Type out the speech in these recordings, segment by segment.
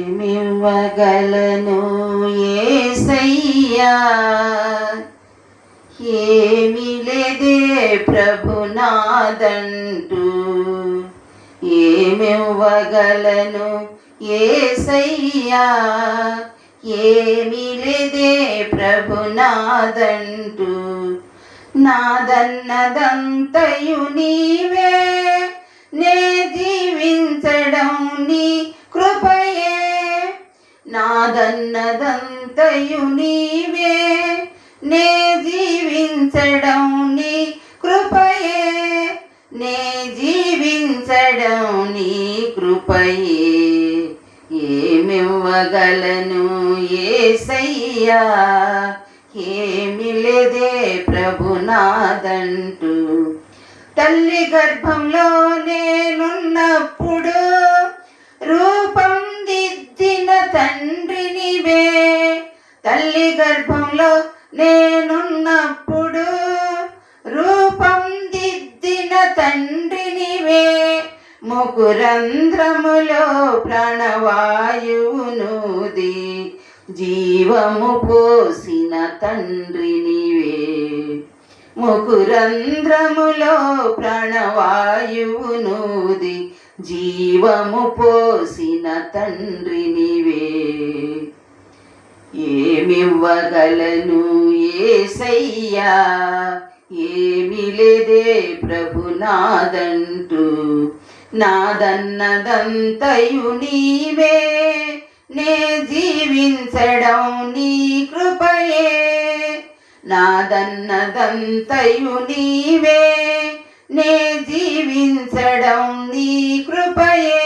ఏమివ్వగలను యేసయ్యా, ఏమి లేదే ప్రభునాదంటూ. ఏమివ్వగలను యేసయ్యా, ఏమి లేదే ప్రభునాదంటూ. నాదన్నదంతయు నీవే, నే జీవించడం నీ కృపయే. నాదన్నదంతయు నీవే, నే జీవించడం నీ కృపయే. నే జీవించడం నీ కృపయే. ఏమివ్వగలను యేసయ్యా, ఏమి లేదే ప్రభునాదంటూ. తల్లి గర్భంలో నేనున్నప్పుడు రూపం దిద్దిన తండ్రి నీవే. తల్లి గర్భంలో నేనున్నప్పుడు రూపం దిద్దిన తండ్రి నీవే. ముకురంధ్రములో ప్రాణవాయువునూది జీవము పోసిన తండ్రి నీవే. ముకురంధ్రములో ప్రాణవాయువునూది జీవము పోసిన తండ్రి నీవే. ఏమివ్వగలను యేసయ్యా, ఏమి లేదే ప్రభునాదంటూ. నాదన్నదంతయు నీవే, నే జీవించడం నీ కృపయే. నాదన్నదంతయు నీవే, నే జీవించడం నీ కృపయే.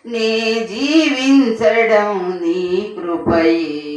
నే జీవించడం నీ కృపయే.